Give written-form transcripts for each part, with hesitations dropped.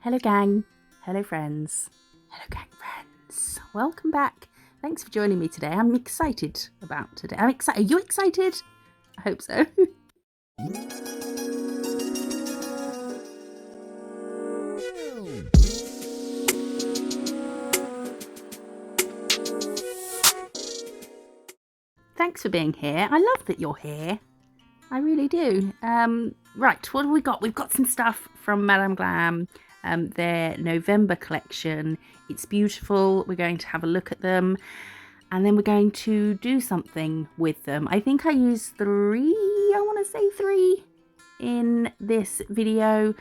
Hello gang, hello friends, hello gang friends. Welcome back. Thanks for joining me today. I'm excited about today. I'm excited. Are you excited? I hope so. Thanks for being here. I love that you're here. I really do. Right, what have we got? We've got some stuff from Madame Glam, their November collection. It's beautiful. We're going to have a look at them and then we're going to do something with them. I think I used three in this video.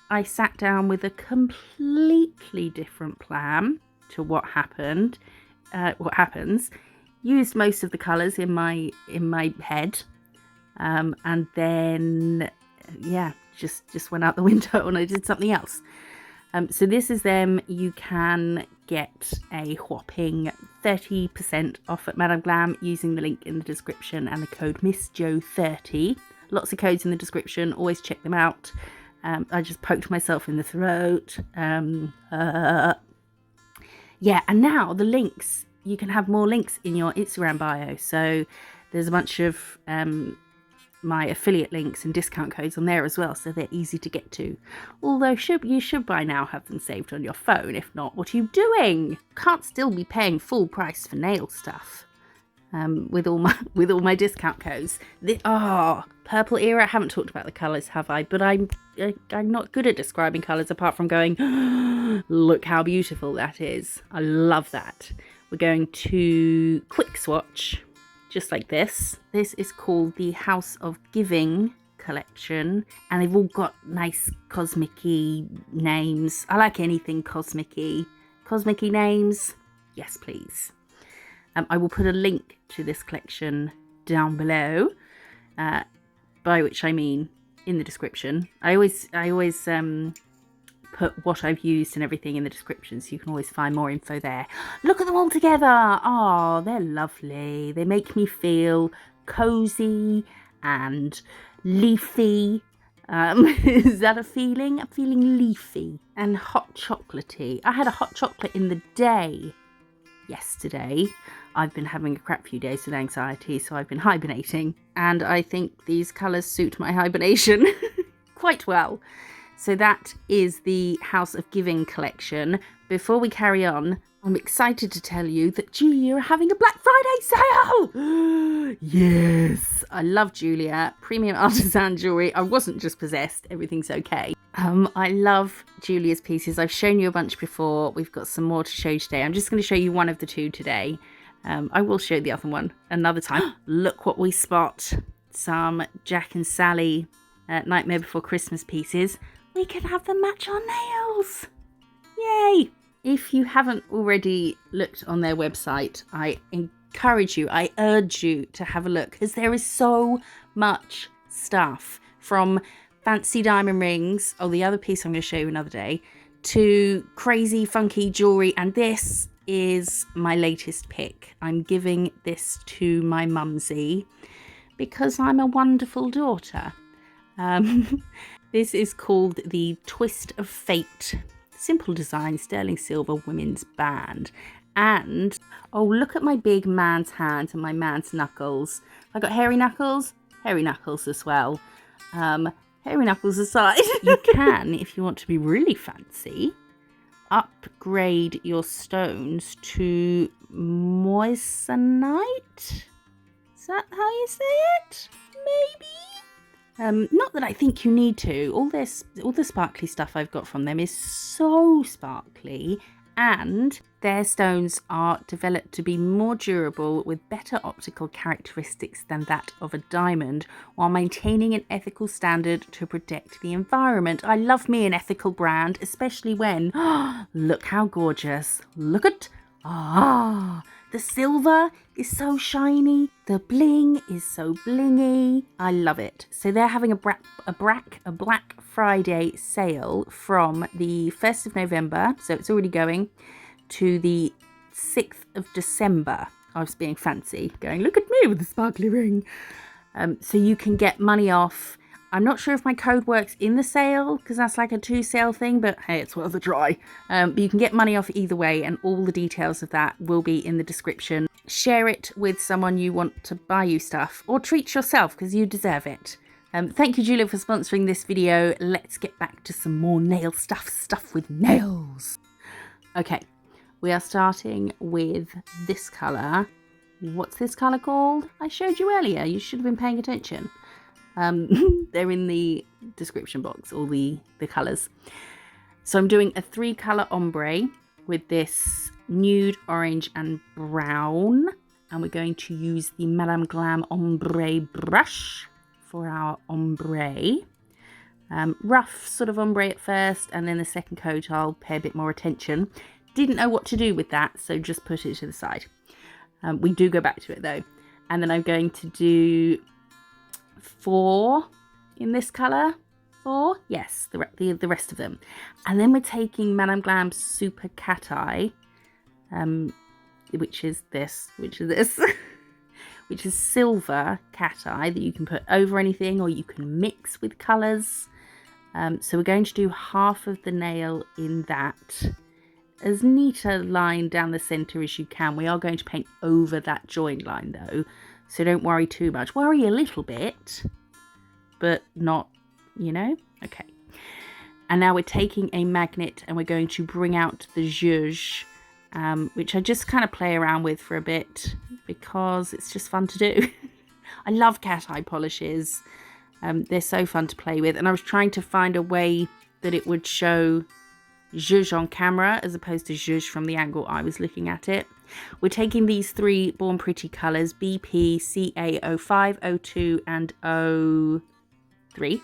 I sat down with a completely different plan to what happens. Used most of the colours in my head. And then, yeah, just went out the window and I did something else. So this is them. You can get a whopping 30% off at Madame Glam using the link in the description and the code MissJo30. Lots of codes in the description. Always check them out. I just poked myself in the throat. Yeah, and now the links. You can have more links in your Instagram bio. So there's a bunch of my affiliate links and discount codes on there as well, so they're easy to get to. Although you should by now have them saved on your phone. If not, what are you doing? Can't still be paying full price for nail stuff with all my discount codes. Purple Era. I haven't talked about the colours, have I? But I'm not good at describing colours apart from going, look how beautiful that is. I love that. We're going to quick swatch. Just like this. This is called the House of Giving collection, and they've all got nice cosmic-y names. I like anything cosmic-y. Cosmic-y names, yes please. I will put a link to this collection down below, by which I mean in the description. I always put what I've used and everything in the description, so you can always find more info there. Look at them all together. Oh, they're lovely. They make me feel cozy and leafy. Is that a feeling? I'm feeling leafy and hot chocolatey. I had a hot chocolate in the day yesterday. I've been having a crap few days with anxiety, so I've been hibernating, and I think these colours suit my hibernation quite well. So that is the House of Giving collection. Before we carry on, I'm excited to tell you that Julia are having a Black Friday sale! Yes! I love Julia. Premium artisan jewellery. I wasn't just possessed. Everything's okay. I love Julia's pieces. I've shown you a bunch before. We've got some more to show you today. I'm just going to show you one of the two today. I will show the other one another time. Look what we spot. Some Jack and Sally Nightmare Before Christmas pieces. We can have them match our nails. Yay! If you haven't already looked on their website, I encourage you, I urge you to have a look, because there is so much stuff, from fancy diamond rings, the other piece I'm going to show you another day, to crazy funky jewellery, and this is my latest pick. I'm giving this to my mumsy because I'm a wonderful daughter. This is called the Twist of Fate Simple Design Sterling Silver Women's Band. And, oh, look at my big man's hands and my man's knuckles. I got hairy knuckles? Hairy knuckles as well. Hairy knuckles aside, you can, if you want to be really fancy, upgrade your stones to moissanite. Is that how you say it? Maybe? Not that I think you need to. All the sparkly stuff I've got from them is so sparkly, and their stones are developed to be more durable with better optical characteristics than that of a diamond, while maintaining an ethical standard to protect the environment. I love me an ethical brand, especially when, look how gorgeous. Look at, the silver is so shiny. The bling is so blingy. I love it. So they're having a Black Friday sale from the 1st of November. So it's already going to the 6th of December. I was being fancy, going, look at me with the sparkly ring. So you can get money off. I'm not sure if my code works in the sale because that's like a 2 sale thing, but hey, it's worth a try. But you can get money off either way, and all the details of that will be in the description. Share it with someone you want to buy you stuff, or treat yourself because you deserve it. Thank you, Julia, for sponsoring this video. Let's get back to some more nail stuff with nails. Okay, we are starting with this colour. What's this colour called? I showed you earlier. You should have been paying attention. They're in the description box, all the colours. So I'm doing a 3 colour ombre with this nude, orange and brown. And we're going to use the Madame Glam ombre brush for our ombre. Rough sort of ombre at first, and then the second coat I'll pay a bit more attention. Didn't know what to do with that, so just put it to the side. We do go back to it though. And then I'm going to do 4 in this colour. 4? Yes, the rest of them. And then we're taking Madame Glam's Super Cat Eye, which is this, which is silver cat eye that you can put over anything or you can mix with colours. So we're going to do half of the nail in that. As neat a line down the centre as you can. We are going to paint over that join line though, so don't worry too much. Worry a little bit, but not, you know. Okay, and now we're taking a magnet and we're going to bring out the zhuzh, which I just kind of play around with for a bit because it's just fun to do. I love cat eye polishes. They're so fun to play with, and I was trying to find a way that it would show zhuzh on camera as opposed to zhuzh from the angle I was looking at it. We're taking these 3 Born Pretty colours, BP, CA05, 02 and 03,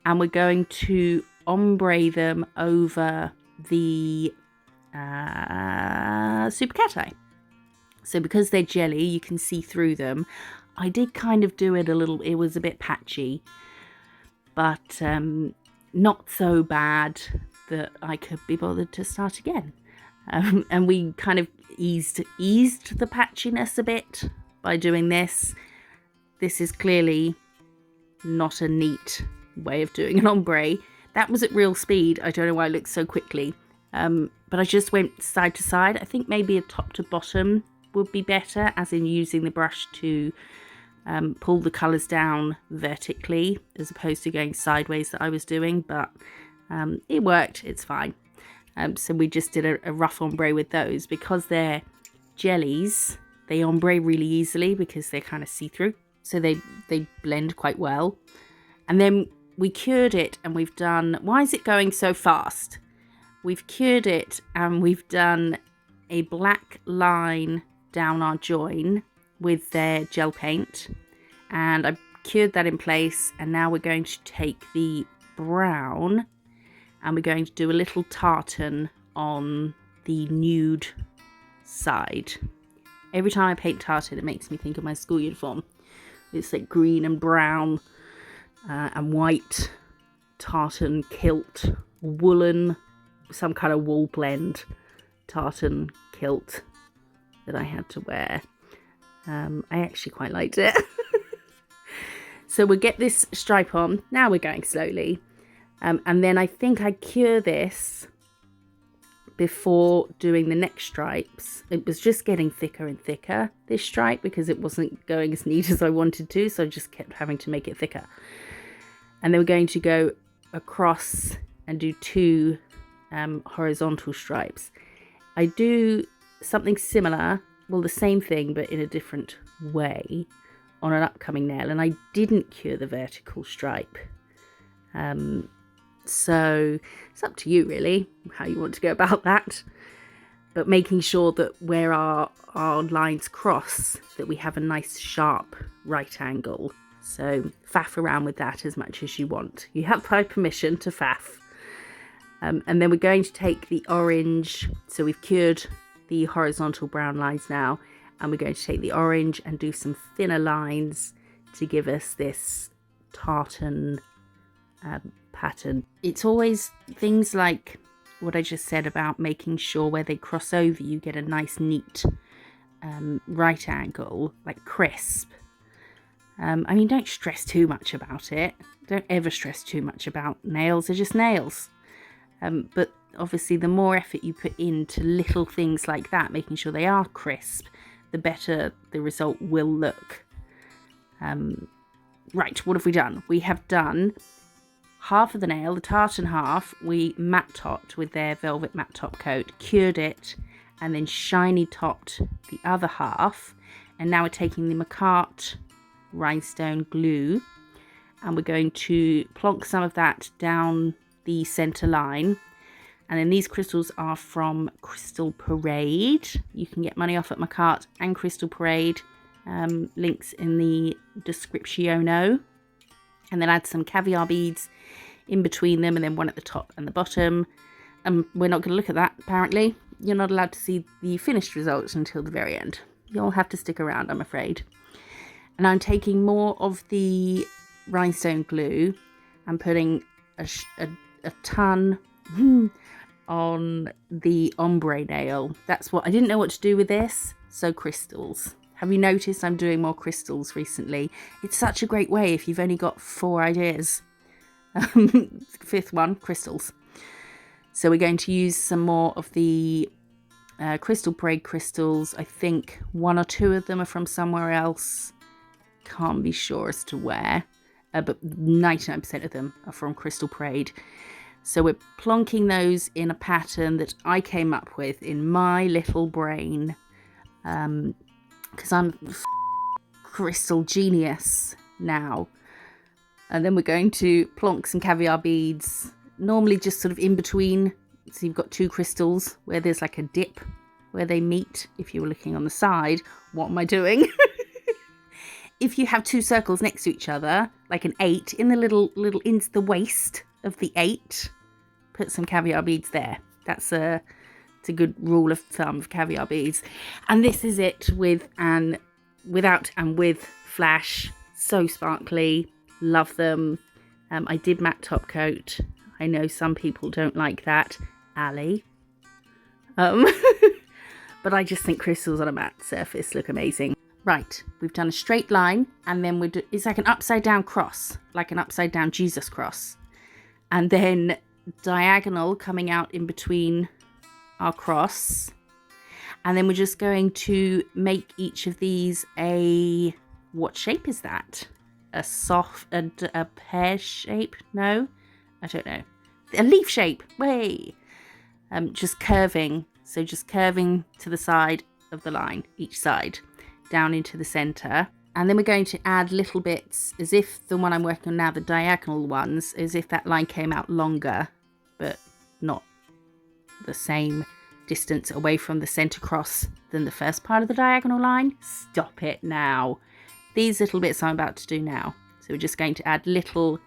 and we're going to ombre them over the Super Cat Eye. So because they're jelly, you can see through them. I did kind of do it a little, it was a bit patchy, but not so bad that I could be bothered to start again. And we kind of eased the patchiness a bit by doing this. This is clearly not a neat way of doing an ombre. That was at real speed. I don't know why it looked so quickly. But I just went side to side. I think maybe a top to bottom would be better, as in using the brush to pull the colours down vertically as opposed to going sideways that I was doing, but it worked, it's fine. So we just did a rough ombre with those. Because they're jellies, they ombre really easily because they're kind of see-through, so they blend quite well. And then we cured it, and we've done, why is it going so fast? We've cured it and we've done a black line down our join with their gel paint, and I cured that in place. And now we're going to take the brown and we're going to do a little tartan on the nude side. Every time I paint tartan, it makes me think of my school uniform. It's like green and brown and white tartan kilt, woolen, some kind of wool blend tartan kilt that I had to wear. I actually quite liked it. So we'll get this stripe on. Now we're going slowly. And then I think I cure this before doing the next stripes. It was just getting thicker and thicker, this stripe, because it wasn't going as neat as I wanted to. So I just kept having to make it thicker. And then we're going to go across and do 2 horizontal stripes. I do something similar, well, the same thing, but in a different way on an upcoming nail. And I didn't cure the vertical stripe. So it's up to you really how you want to go about that, but making sure that where our lines cross, that we have a nice sharp right angle. So faff around with that as much as you want. You have my permission to faff. And then we're going to take the orange, so we've cured the horizontal brown lines now, and we're going to take the orange and do some thinner lines to give us this tartan pattern. It's always things like what I just said about making sure where they cross over you get a nice neat right angle, like crisp. I mean, don't stress too much about it. Don't ever stress too much about nails. They're just nails. But obviously, the more effort you put into little things like that, making sure they are crisp, the better the result will look. Right, what have we done? We have done half of the nail, the tartan half, we matte topped with their velvet matte top coat, cured it, and then shiny topped the other half. And now we're taking the Macart rhinestone glue and we're going to plonk some of that down the center line. And then these crystals are from Crystal Parade. You can get money off at Macart and Crystal Parade. Links in the description. And then add some caviar beads in between them, and then one at the top and the bottom. We're not going to look at that, apparently. You're not allowed to see the finished results until the very end. You'll have to stick around, I'm afraid. And I'm taking more of the rhinestone glue and putting a ton on the ombre nail. That's what I didn't know what to do with this. So crystals. Have you noticed I'm doing more crystals recently? It's such a great way if you've only got 4 ideas. 5th one, crystals. So we're going to use some more of the Crystal Parade crystals. I think 1 or 2 of them are from somewhere else. Can't be sure as to where. But 99% of them are from Crystal Parade. So we're plonking those in a pattern that I came up with in my little brain. Because I'm crystal genius now. And then we're going to plonk some caviar beads, normally just sort of in between. So you've got 2 crystals where there's like a dip where they meet. If you were looking on the side, what am I doing? If you have 2 circles next to each other, like an 8, in the little into the waist of the 8, put some caviar beads there. It's a good rule of thumb of caviar beads. And this is it without and with flash. So sparkly. Love them. I did matte top coat. I know some people don't like that. Ali. But I just think crystals on a matte surface look amazing. Right, we've done a straight line, and then it's like an upside down cross, like an upside down Jesus cross. And then diagonal coming out in between our cross. And then we're just going to make each of these what shape is that? A pear shape? No, I don't know. A leaf shape. Way. Just curving. So just curving to the side of the line, each side, down into the center. And then we're going to add little bits, as if the one I'm working on now, the diagonal ones, as if that line came out longer, but not the same distance away from the center cross than the first part of the diagonal line. Stop it now. These little bits I'm about to do now. So we're just going to add little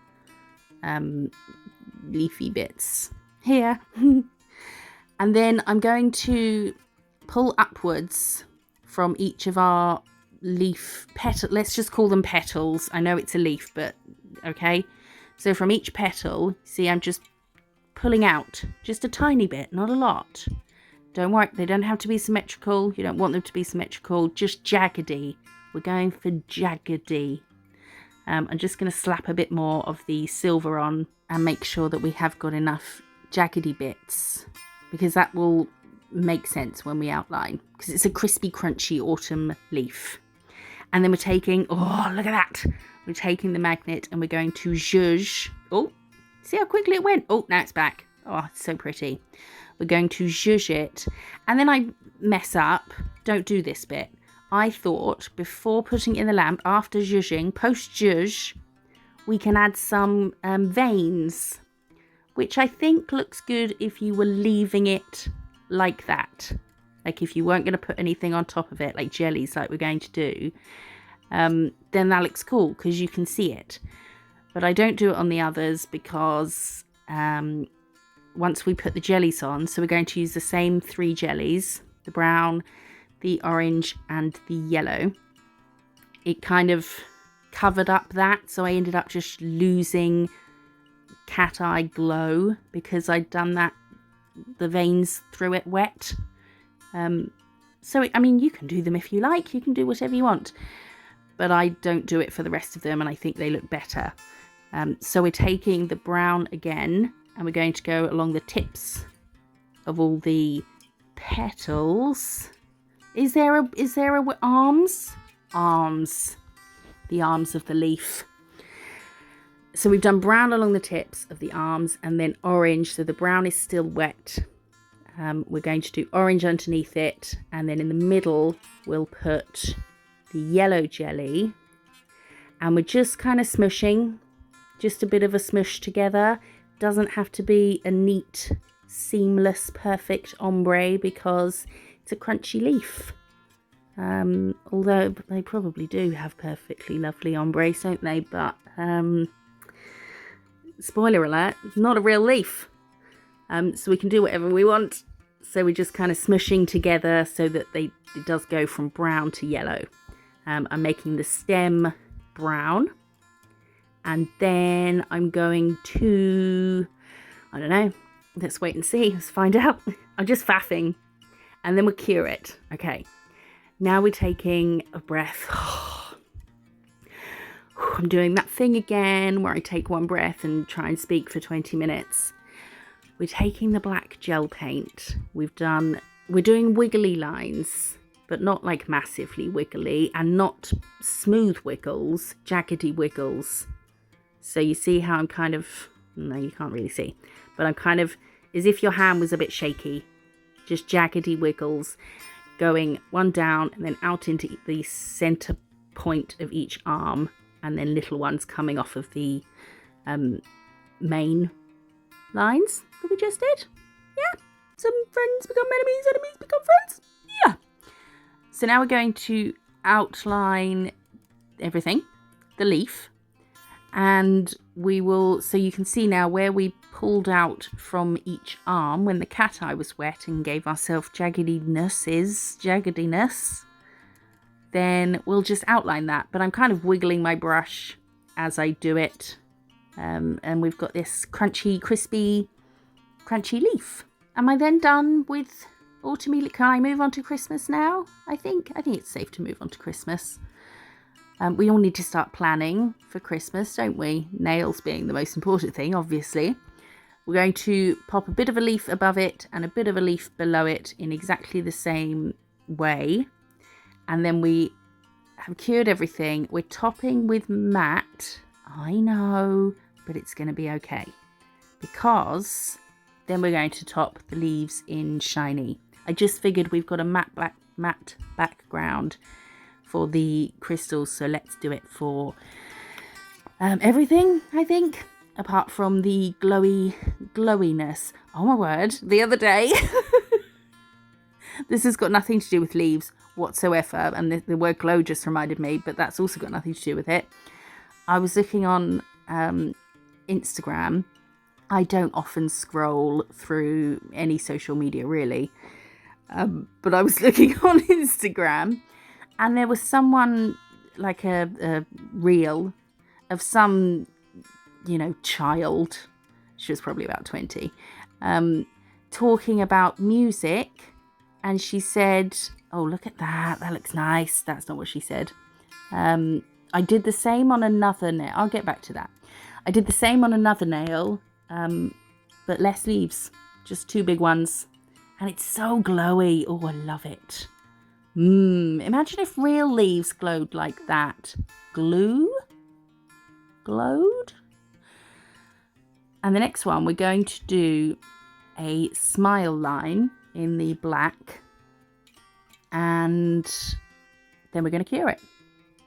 leafy bits here. And then I'm going to pull upwards from each of our leaf petals. Let's just call them petals. I know it's a leaf, but okay. So from each petal, see, I'm just pulling out just a tiny bit, not a lot. Don't worry, they don't have to be symmetrical. You don't want them to be symmetrical, just jaggedy. We're going for jaggedy. I'm just going to slap a bit more of the silver on and make sure that we have got enough jaggedy bits, because that will make sense when we outline, because it's a crispy, crunchy autumn leaf. And then we're taking, oh, look at that. We're taking the magnet and we're going to zhuzh. Oh, see how quickly it went? Oh, now it's back. Oh, it's so pretty. We're going to zhuzh it. And then I mess up. Don't do this bit. I thought before putting it in the lamp, after zhuzhing, post zhuzh, we can add some veins, which I think looks good if you were leaving it like that. Like if you weren't going to put anything on top of it, like jellies like we're going to do, then that looks cool because you can see it. But I don't do it on the others because once we put the jellies on, so we're going to use the same 3 jellies, the brown, the orange and the yellow. It kind of covered up that, so I ended up just losing cat eye glow because I'd done that, the veins through it wet. I mean, you can do them if you like, you can do whatever you want, but I don't do it for the rest of them, and I think they look better. So we're taking the brown again, and we're going to go along the tips of all the petals. Is there a arms? Arms. The arms of the leaf. So we've done brown along the tips of the arms, and then orange, so the brown is still wet. We're going to do orange underneath it, and then in the middle we'll put the yellow jelly, and we're just kind of smushing, just a bit of a smush together. Doesn't have to be a neat, seamless, perfect ombre because it's a crunchy leaf. Although they probably do have perfectly lovely ombres, don't they? But spoiler alert, not a real leaf. So we can do whatever we want. So we're just kind of smushing together so that it does go from brown to yellow. I'm making the stem brown, and then I'm going to, I don't know, let's wait and see, let's find out. I'm just faffing, and then we'll cure it. Okay, now we're taking a breath. I'm doing that thing again where I take one breath and try and speak for 20 minutes. We're taking the black gel paint. We're doing wiggly lines, but not like massively wiggly, and not smooth wiggles, jaggedy wiggles. So you see how I'm kind of, no, you can't really see, but I'm kind of, as if your hand was a bit shaky, just jaggedy wiggles, going one down and then out into the center point of each arm, and then little ones coming off of the main lines that we just did. Yeah, some friends become enemies, enemies become friends. Yeah. So now we're going to outline everything, the leaf, and we will, so you can see now where we pulled out from each arm when the cat eye was wet and gave ourselves jaggediness, then we'll just outline that. But I'm kind of wiggling my brush as I do it. And we've got this crunchy, crispy, crunchy leaf. Am I then done with autumn? Can I move on to Christmas now? I think it's safe to move on to Christmas. We all need to start planning for Christmas, don't we? Nails being the most important thing, obviously. We're going to pop a bit of a leaf above it and a bit of a leaf below it in exactly the same way. And then we have cured everything. We're topping with matte. I know, but it's going to be okay. Because then we're going to top the leaves in shiny. I just figured we've got a matte background for the crystals, so let's do it for everything, I think, apart from the glowiness. Oh my word, the other day, this has got nothing to do with leaves whatsoever, and the word glow just reminded me, but that's also got nothing to do with it. I was looking on Instagram. I don't often scroll through any social media really, but I was looking on Instagram, and there was someone, like a reel of some, child, she was probably about 20, talking about music, and she said, oh, look at that looks nice. That's not what she said. I did the same on another nail. I'll get back to that. I did the same on another nail, but less leaves, just 2 big ones, and it's so glowy. Oh, I love it. Imagine if real leaves glowed like that. Glowed? And the next one, we're going to do a smile line in the black, and then we're going to cure it.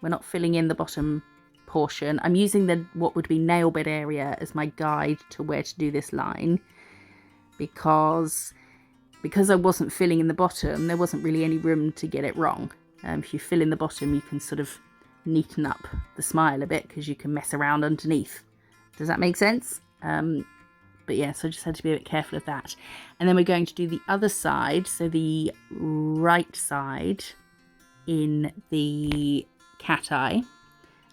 We're not filling in the bottom portion. I'm using what would be nail bed area as my guide to where to do this line, because I wasn't filling in the bottom, there wasn't really any room to get it wrong. If you fill in the bottom, you can sort of neaten up the smile a bit because you can mess around underneath. Does that make sense? But yeah, so I just had to be a bit careful of that. And then we're going to do the other side, so the right side in the cat eye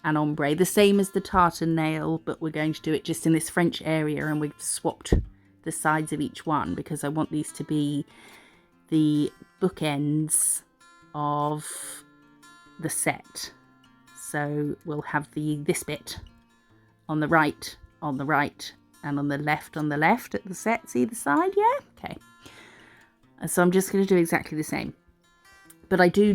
and ombre, the same as the tartan nail, but we're going to do it just in this French area, and we've swapped the sides of each one because I want these to be the bookends of the set. So we'll have this bit on the right, and on the left at the sets either side. Yeah, okay. So I'm just going to do exactly the same, but I do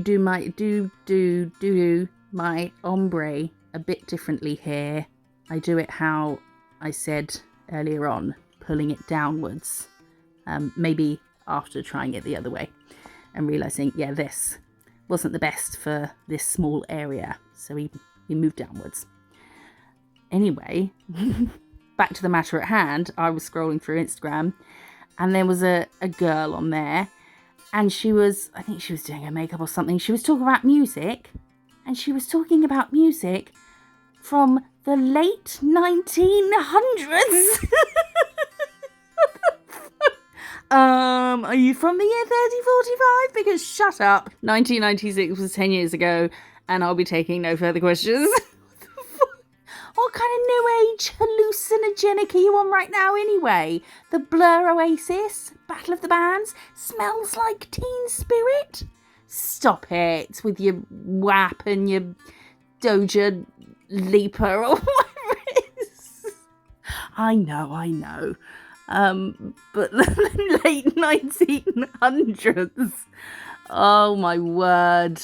my ombre a bit differently here. I do it how I said earlier on, pulling it downwards, maybe after trying it the other way and realizing, yeah, this wasn't the best for this small area, so we moved downwards. Anyway, back to the matter at hand. I was scrolling through Instagram, and there was a girl on there, and I think she was doing her makeup or something. She was talking about music, and she was talking about music from the late 1900s. Are you from the year 3045? Because shut up. 1996 was 10 years ago, and I'll be taking no further questions. What kind of new age hallucinogenic are you on right now anyway? The Blur Oasis? Battle of the Bands? Smells Like Teen Spirit? Stop it with your WAP and your Doja Lipa or whatever it is. I know. But the late 1900s. Oh my word.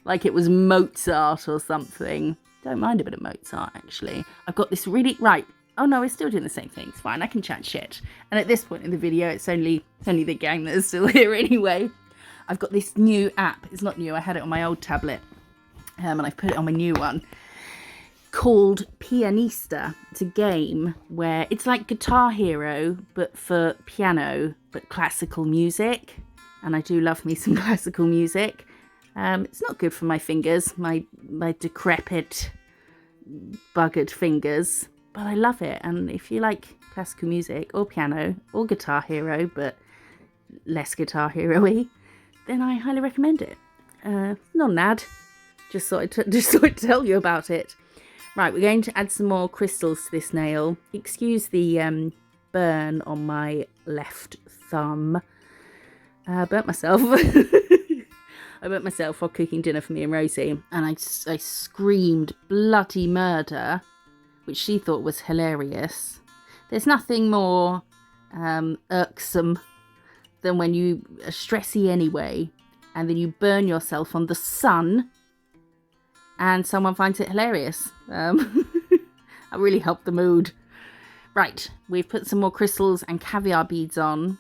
Like it was Mozart or something. Don't mind a bit of Mozart, actually. I've got this really... Right. Oh, no, we're still doing the same thing. It's fine. I can chat shit. And at this point in the video, it's only the gang that is still here anyway. I've got this new app. It's not new. I had it on my old tablet. And I've put it on my new one. Called Pianista. It's a game where... It's like Guitar Hero, but for piano, but classical music. And I do love me some classical music. It's not good for my fingers, my decrepit, buggered fingers, but I love it. And if you like classical music or piano or Guitar Hero, but less Guitar Hero-y, then I highly recommend it. Not an ad, just thought I'd tell you about it. Right, we're going to add some more crystals to this nail. Excuse the burn on my left thumb. Burnt myself. I burnt myself while cooking dinner for me and Rosie, and I screamed bloody murder, which she thought was hilarious. There's nothing more irksome than when you are stressy anyway, and then you burn yourself on the sun, and someone finds it hilarious. That really helped the mood. Right, we've put some more crystals and caviar beads on.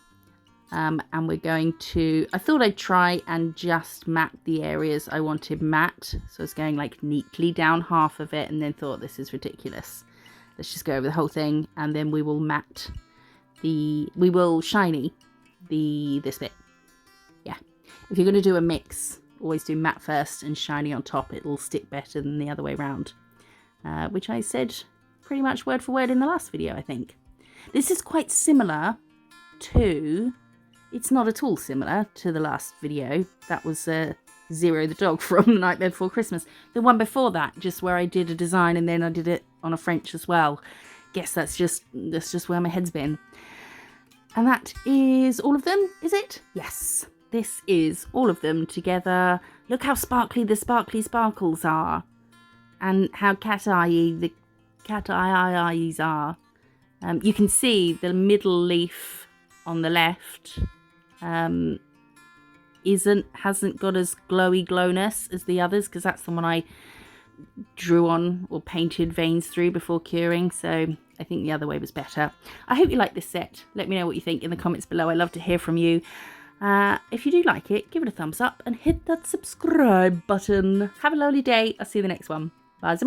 And we're going to... I thought I'd try and just matte the areas I wanted matte. So I was going like neatly down half of it and then thought this is ridiculous. Let's just go over the whole thing and then we will matte we will shiny this bit. Yeah. If you're going to do a mix, always do matte first and shiny on top. It'll stick better than the other way around. Which I said pretty much word for word in the last video, I think. This is quite similar to... It's not at all similar to the last video. That was Zero the dog from The Nightmare Before Christmas. The one before that, just where I did a design and then I did it on a French as well. Guess that's just where my head's been. And that is all of them, is it? Yes. This is all of them together. Look how sparkly the sparkly sparkles are. And how cat-eye-y the cat-eye-eyes are. You can see the middle leaf on the left hasn't got as glowy glowness as the others, because that's the one I drew on or painted veins through before curing, so I think the other way was better. I hope you like this set. Let me know what you think in the comments below. I love to hear from you. If you do like it, give it a thumbs up and hit that subscribe button. Have a lovely day. I'll see you in the next one. Bye.